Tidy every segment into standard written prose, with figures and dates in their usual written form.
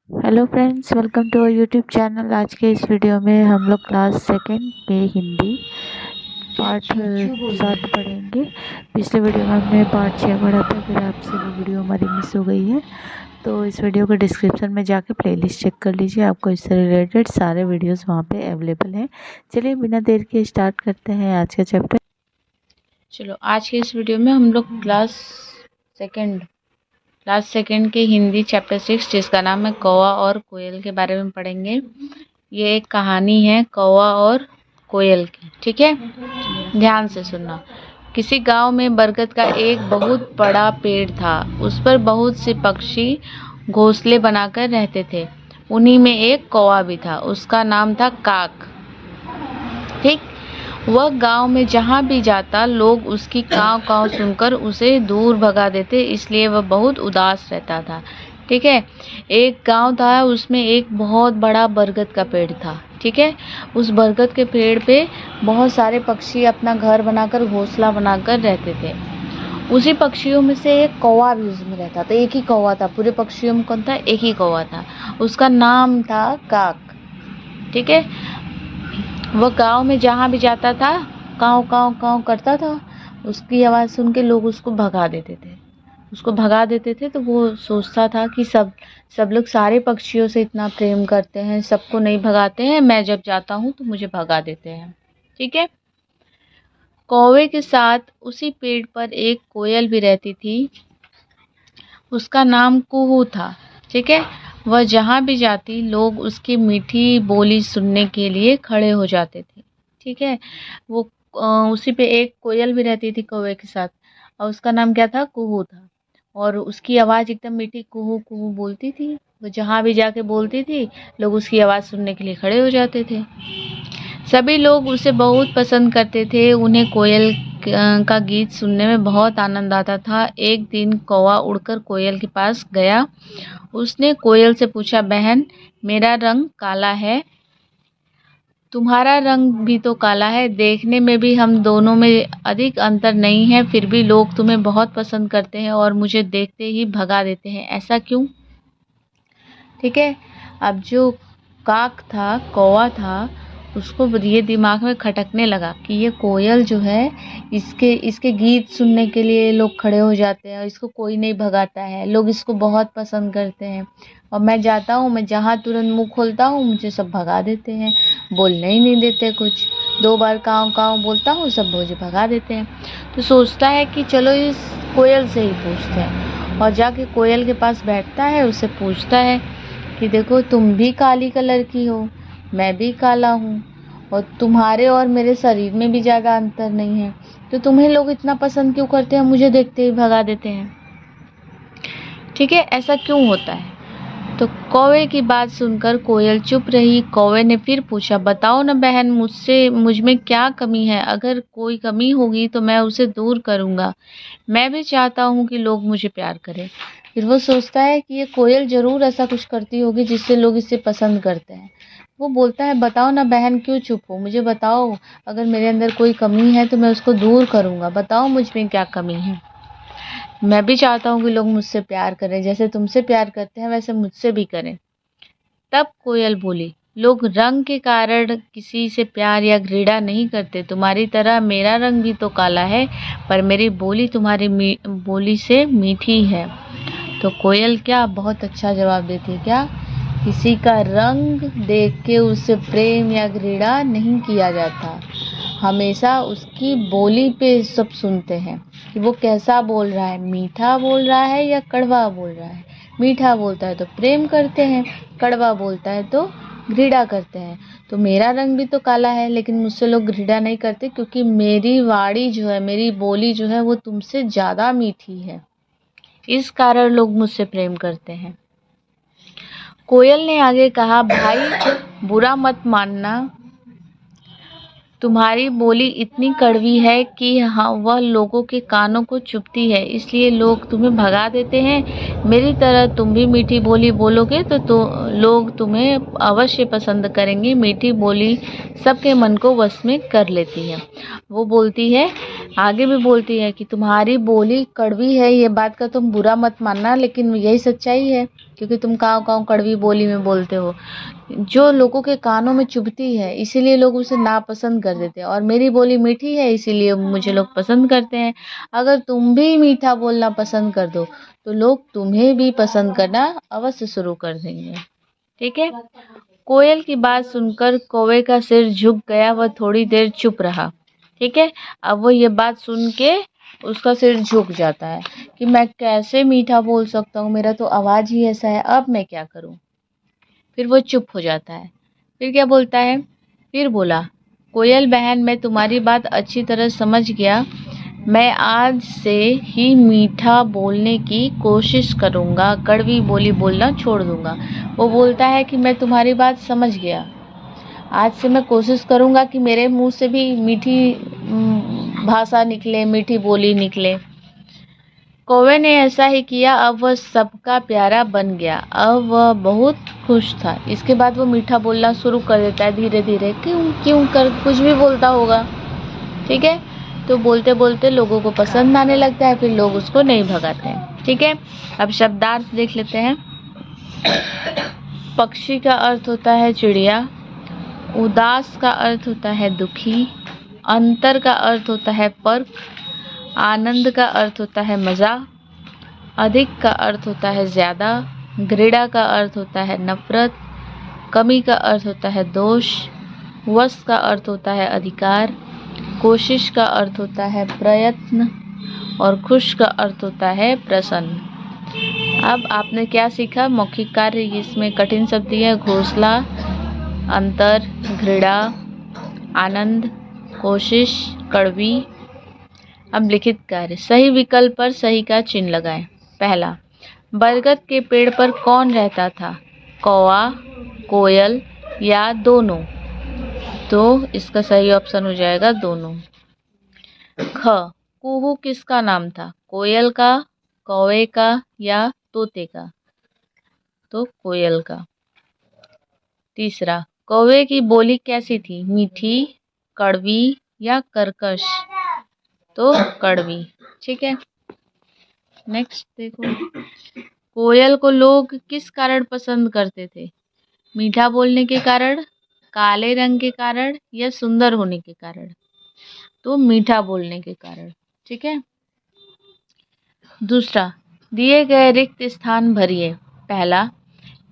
Hello friends, welcome to our YouTube channel. आज के इस वीडियो में हम लोग क्लास सेकेंड के हिंदी पार्ट 7 पढ़ेंगे। पिछले वीडियो में हमने पार्ट 6 पढ़ा था, फिर आपसे वो वीडियो हमारी मिस हो गई है, तो इस वीडियो को डिस्क्रिप्शन में जाके प्लेलिस्ट चेक कर लीजिए। आपको इससे रिलेटेड सारे वीडियोस वहाँ पे अवेलेबल हैं। चलिए बिना देर के स्टार्ट करते हैं आज का चैप्टर। चलो आज के इस वीडियो में हम लोग क्लास सेकंड के हिंदी चैप्टर 6 जिसका नाम है कौवा और कोयल के बारे में पढ़ेंगे। ये एक कहानी है कौवा और कोयल की, ठीक है। ध्यान से सुनना। किसी गांव में बरगद का एक बहुत बड़ा पेड़ था। उस पर बहुत से पक्षी घोंसले बनाकर रहते थे। उन्हीं में एक कौवा भी था। उसका नाम था काक, ठीक। वह गांव में जहां भी जाता लोग उसकी काव काव सुनकर उसे दूर भगा देते, इसलिए वह बहुत उदास रहता था, ठीक है। एक गांव था, उसमें एक बहुत बड़ा बरगद का पेड़ था, ठीक है। उस बरगद के पेड़ पे बहुत सारे पक्षी अपना घर बनाकर घोंसला बनाकर रहते थे। उसी पक्षियों में से एक कौवा भी उसमें रहता था। एक ही कौवा था, पूरे पक्षियों में कौन था? एक ही कौवा था। उसका नाम था काक, ठीक है। वह गांव में जहां भी जाता था काव काव काव करता था। उसकी आवाज़ सुन के लोग उसको भगा देते थे। तो वो सोचता था कि सब लोग सारे पक्षियों से इतना प्रेम करते हैं, सबको नहीं भगाते हैं, मैं जब जाता हूँ तो मुझे भगा देते हैं, ठीक है। कौवे के साथ उसी पेड़ पर एक कोयल भी रहती थी। उसका नाम कुहू था, ठीक है। वह जहाँ भी जाती लोग उसकी मीठी बोली सुनने के लिए खड़े हो जाते थे, ठीक है। वो उसी पे एक कोयल भी रहती थी कौवे के साथ, और उसका नाम क्या था? कुहू था। और उसकी आवाज़ एकदम मीठी कुहू कुहू बोलती थी। वो जहाँ भी जाके बोलती थी लोग उसकी आवाज़ सुनने के लिए खड़े हो जाते थे। सभी लोग उसे बहुत पसंद करते थे। उन्हें कोयल का गीत सुनने में बहुत आनंद आता था। एक दिन कौवा उड़कर कोयल के पास गया। उसने कोयल से पूछा, बहन, मेरा रंग काला है, तुम्हारा रंग भी तो काला है, देखने में भी हम दोनों में अधिक अंतर नहीं है, फिर भी लोग तुम्हें बहुत पसंद करते हैं और मुझे देखते ही भगा देते हैं, ऐसा क्यों? ठीक है। अब जो काक था, कौवा था, उसको ये दिमाग में खटकने लगा कि ये कोयल जो है, इसके गीत सुनने के लिए लोग खड़े हो जाते हैं और इसको कोई नहीं भगाता है, लोग इसको बहुत पसंद करते हैं, और मैं जाता हूँ, मैं जहाँ तुरंत मुंह खोलता हूँ मुझे सब भगा देते हैं, बोलने ही नहीं देते कुछ। 2 बार काव काव बोलता हूँ, सब मुझे भगा देते हैं। तो सोचता है कि चलो इस कोयल से ही पूछते हैं, और जाके कोयल के पास बैठता है, उससे पूछता है कि देखो, तुम भी काली कलर की हो, मैं भी काला हूँ, और तुम्हारे और मेरे शरीर में भी ज़्यादा अंतर नहीं है, तो तुम्हें लोग इतना पसंद क्यों करते हैं, मुझे देखते ही भगा देते हैं, ठीक है, ऐसा क्यों होता है? तो कौवे की बात सुनकर कोयल चुप रही। कौवे ने फिर पूछा, बताओ ना बहन, मुझ में क्या कमी है? अगर कोई कमी होगी तो मैं उसे दूर करूँगा। मैं भी चाहता हूँ कि लोग मुझे प्यार करें। फिर वो सोचता है कि ये कोयल ज़रूर ऐसा कुछ करती होगी जिससे लोग इसे पसंद करते हैं। वो बोलता है, बताओ ना बहन, क्यों चुप हो? मुझे बताओ, अगर मेरे अंदर कोई कमी है तो मैं उसको दूर करूँगा। बताओ मुझ में क्या कमी है। मैं भी चाहता हूँ कि लोग मुझसे प्यार करें, जैसे तुमसे प्यार करते हैं वैसे मुझसे भी करें। तब कोयल बोली, लोग रंग के कारण किसी से प्यार या घृणा नहीं करते। तुम्हारी तरह मेरा रंग भी तो काला है, पर मेरी बोली तुम्हारी बोली से मीठी है। तो कोयल क्या बहुत अच्छा जवाब देती है, क्या? किसी का रंग देख के उससे प्रेम या घृणा नहीं किया जाता, हमेशा उसकी बोली पे सब सुनते हैं कि वो कैसा बोल रहा है, मीठा बोल रहा है या कड़वा बोल रहा है। मीठा बोलता है तो प्रेम करते हैं, कड़वा बोलता है तो घृणा करते हैं। तो मेरा रंग भी तो काला है, लेकिन मुझसे लोग घृणा नहीं करते, क्योंकि मेरी वाणी जो है, मेरी बोली जो है, वो तुमसे ज़्यादा मीठी है, इस कारण लोग मुझसे प्रेम करते हैं। कोयल ने आगे कहा, भाई बुरा मत मानना, तुम्हारी बोली इतनी कड़वी है कि हाँ, वह लोगों के कानों को चुभती है, इसलिए लोग तुम्हें भगा देते हैं। मेरी तरह तुम भी मीठी बोली बोलोगे तो लोग तुम्हें अवश्य पसंद करेंगे। मीठी बोली सबके मन को वश में कर लेती है। वो बोलती है, आगे भी बोलती है कि तुम्हारी बोली कड़वी है, ये बात का तुम बुरा मत मानना, लेकिन यही सच्चाई है, क्योंकि तुम काव कड़वी बोली में बोलते हो, जो लोगों के कानों में चुभती है, इसीलिए लोग उसे नापसंद कर देते हैं। और मेरी बोली मीठी है, इसीलिए मुझे लोग पसंद करते हैं। अगर तुम भी मीठा बोलना पसंद कर दो तो लोग तुम्हें भी पसंद करना अवश्य शुरू कर देंगे। ठीक है। कोयल की बात सुनकर कौवे का सिर झुक गया। वह थोड़ी देर चुप रहा। ठीक है। अब वो ये बात सुन के उसका सिर झुक जाता है कि मैं कैसे मीठा बोल सकता हूँ, मेरा तो आवाज ही ऐसा है, अब मैं क्या करूँ। फिर वो चुप हो जाता है। फिर क्या बोलता है, फिर बोला, कोयल बहन, मैं तुम्हारी बात अच्छी तरह समझ गया। मैं आज से ही मीठा बोलने की कोशिश करूँगा, कड़वी बोली बोलना छोड़ दूँगा। वो बोलता है कि मैं तुम्हारी बात समझ गया, आज से मैं कोशिश करूँगा कि मेरे मुँह से भी मीठी भाषा निकले, मीठी बोली निकले। कौवे ने ऐसा ही किया। अब वह सबका प्यारा बन गया। अब वह बहुत खुश था। इसके बाद वो मीठा बोलना शुरू कर देता है धीरे धीरे, क्यों कर कुछ भी बोलता होगा। ठीक है। तो बोलते बोलते लोगों को पसंद आने लगता है, फिर लोग उसको नहीं भगाते हैं। ठीक है। अब शब्दार्थ देख लेते हैं। पक्षी का अर्थ होता है चिड़िया। उदास का अर्थ होता है दुखी। अंतर का अर्थ होता है फर्क। आनंद का अर्थ होता है मजा। अधिक का अर्थ होता है ज्यादा। घृणा का अर्थ होता है नफरत। कमी का अर्थ होता है दोष। वश का अर्थ होता है अधिकार। कोशिश का अर्थ होता है प्रयत्न। और खुश का अर्थ होता है प्रसन्न। अब आपने क्या सीखा। मौखिक कार्य, इसमें कठिन शब्द है घोंसला, अंतर, घृणा, आनंद, कोशिश, कड़वी। अब लिखित कार्य, सही विकल्प पर सही का चिन्ह लगाएं। पहला, बरगद के पेड़ पर कौन रहता था, कौवा, कोयल या दोनों। तो इसका सही ऑप्शन हो जाएगा दोनों। ख, कुहू किसका नाम था, कोयल का, कौवे का या तोते का। तो कोयल का। तीसरा, कौवे की बोली कैसी थी, मीठी, कड़वी या कर्कश। तो कड़वी। ठीक है। नेक्स्ट देखो, कोयल को लोग किस कारण पसंद करते थे, मीठा बोलने के कारण, काले रंग के कारण या सुंदर होने के कारण। तो मीठा बोलने के कारण। ठीक है। दूसरा, दिए गए रिक्त स्थान भरिए। पहला,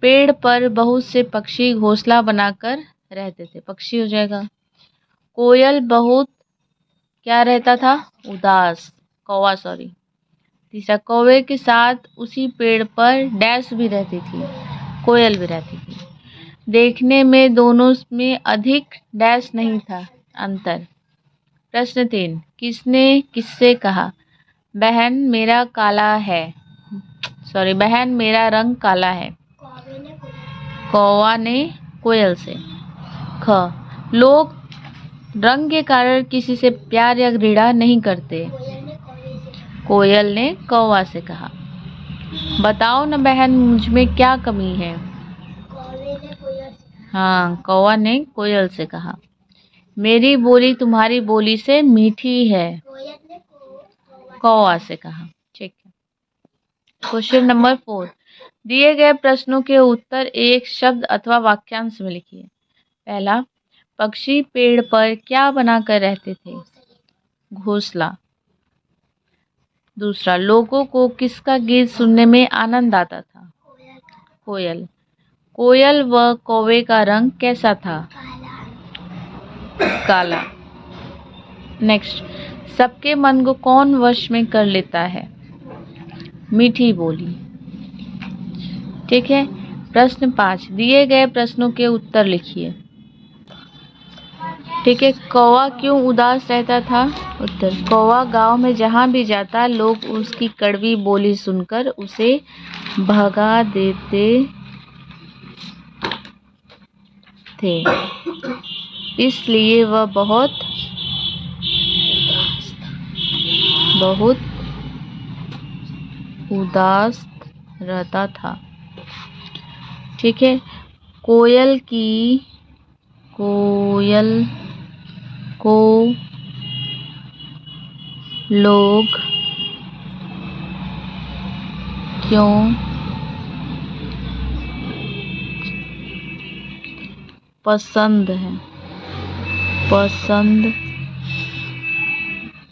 पेड़ पर बहुत से पक्षी घोंसला बनाकर रहते थे, पक्षी हो जाएगा। कोयल बहुत क्या रहता था, उदास, कौवा सॉरी। तीसरा, कौवे के साथ उसी पेड़ पर डैश भी रहती थी, कोयल भी रहती थी। देखने में दोनों में अधिक डैश नहीं था, अंतर। प्रश्न 3, किसने किससे कहा, बहन मेरा काला है, बहन मेरा रंग काला है। कौवा ने कोयल से। ख, लोग रंग के कारण किसी से प्यार या घृणा नहीं करते, कोयल ने कौवा से कहा। बताओ न बहन मुझ में क्या कमी है। हाँ, कौवा ने कोयल से कहा। मेरी बोली तुम्हारी बोली से मीठी है, कौवा से कहा। ठीक है। क्वेश्चन नंबर 4, दिए गए प्रश्नों के उत्तर एक शब्द अथवा वाक्यांश में लिखिए। पहला, पक्षी पेड़ पर क्या बनाकर रहते थे, घोंसला। दूसरा, लोगों को किसका गीत सुनने में आनंद आता था, कोयल। कोयल व कौवे का रंग कैसा था, काला। नेक्स्ट, सबके मन को कौन वश में कर लेता है, मीठी बोली। ठीक है। प्रश्न 5, दिए गए प्रश्नों के उत्तर लिखिए। ठीक है। कौवा क्यों उदास रहता था, उत्तर, कौवा गांव में जहां भी जाता लोग उसकी कड़वी बोली सुनकर उसे भगा देते थे, इसलिए वह बहुत उदास रहता था। ठीक है। कोयल को लोग क्यों पसंद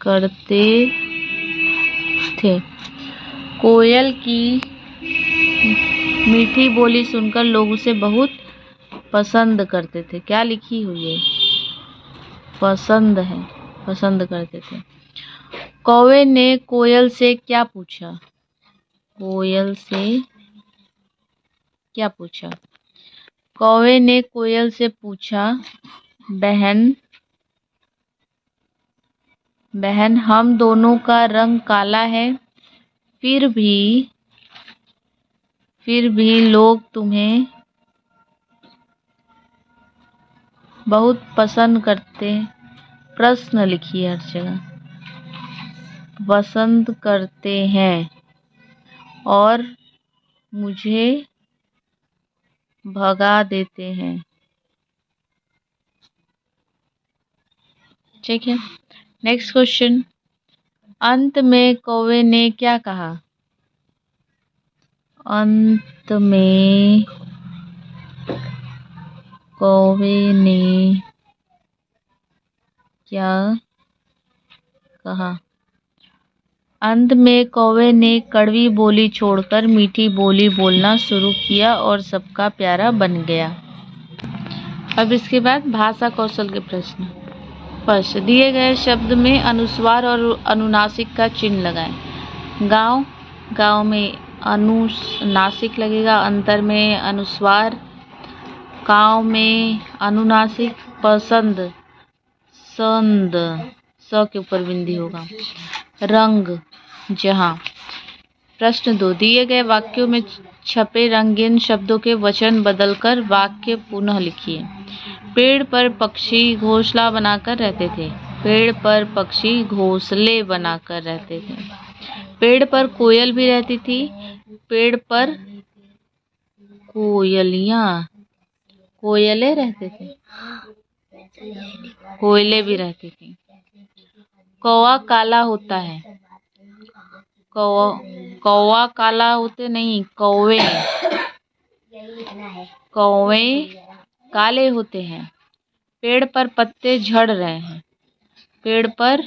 करते थे। कोयल की मीठी बोली सुनकर लोग उसे बहुत पसंद करते थे। क्या लिखी हुई है? पसंद करते थे। कौवे ने कोयल से क्या पूछा? कौवे ने कोयल से पूछा, बहन हम दोनों का रंग काला है, फिर भी लोग तुम्हें बहुत पसंद करते। प्रश्न लिखिए हर जगह। पसंद करते हैं और मुझे भगा देते हैं। ठीक है। Next question. अंत में कौवे ने क्या कहा? अंत में कौवे ने क्या कहा? अंत में कौवे ने कड़वी बोली छोड़कर मीठी बोली बोलना शुरू किया और सबका प्यारा बन गया। अब इसके बाद भाषा कौशल के प्रश्न। फर्स्ट, दिए गए शब्द में अनुस्वार और अनुनासिक का चिन्ह लगाएं। गांव में अनुनासिक लगेगा, अंतर में अनुस्वार, गांव में अनुनासिक, पसंद संद स के ऊपर बिंदी होगा, रंग जहां। प्रश्न 2, दिए गए वाक्यों में छपे रंगीन शब्दों के वचन बदलकर वाक्य पुनः लिखिए। पेड़ पर पक्षी घोंसला बनाकर रहते थे। पेड़ पर पक्षी घोंसले बनाकर रहते थे। पेड़ पर कोयल भी रहती थी। पेड़ पर कोयले रहते थे। कोयले भी रहती थी। कौवा काला होता है। कौवा काला होते नहीं, कौवे काले होते हैं। पेड़ पर पत्ते झड़ रहे हैं। पेड़ पर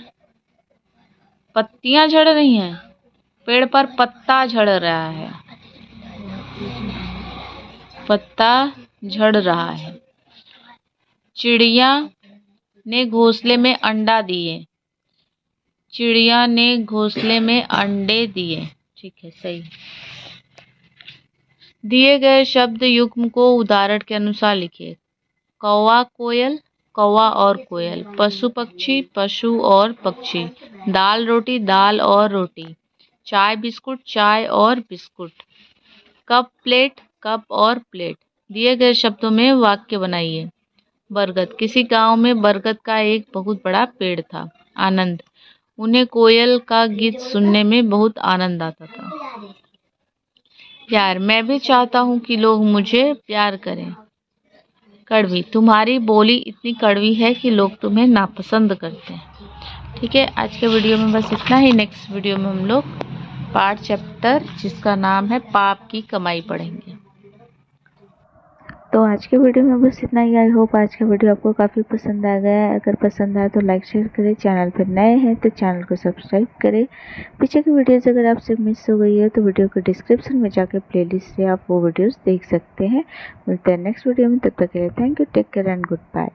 पत्तियां झड़ रही हैं। पेड़ पर पत्ता झड़ रहा है। पत्ता झड़ रहा है। चिड़िया ने घोंसले में अंडा दिए। चिड़िया ने घोंसले में अंडे दिए। ठीक है, सही। दिए गए शब्द युग्म को उदाहरण के अनुसार लिखिए। कौवा कोयल, कौवा और कोयल। पशु पक्षी, पशु और पक्षी। दाल रोटी, दाल और रोटी। चाय बिस्कुट, चाय और बिस्कुट। कप प्लेट, कप और प्लेट। दिए गए शब्दों में वाक्य बनाइए। बरगद, किसी गांव में बरगद का एक बहुत बड़ा पेड़ था। आनंद, उन्हें कोयल का गीत सुनने में बहुत आनंद आता था। प्यार, मैं भी चाहता हूँ कि लोग मुझे प्यार करें। कड़वी, तुम्हारी बोली इतनी कड़वी है कि लोग तुम्हें नापसंद करते हैं। ठीक है, आज के वीडियो में बस इतना ही। नेक्स्ट वीडियो में हम लोग पार्ट चैप्टर जिसका नाम है पाप की कमाई पढ़ेंगे। तो आज के वीडियो में बस इतना ही। आई होप आज का वीडियो आपको काफ़ी पसंद आ गया है। अगर पसंद आया तो लाइक शेयर करें। चैनल पर नए हैं तो चैनल को सब्सक्राइब करें। पीछे की वीडियोस अगर आपसे मिस हो गई है तो वीडियो के डिस्क्रिप्शन में जाकर प्लेलिस्ट से आप वो वीडियोस देख सकते हैं। मिलते हैं नेक्स्ट वीडियो में, तब तक के लिए thank you, take care and good bye.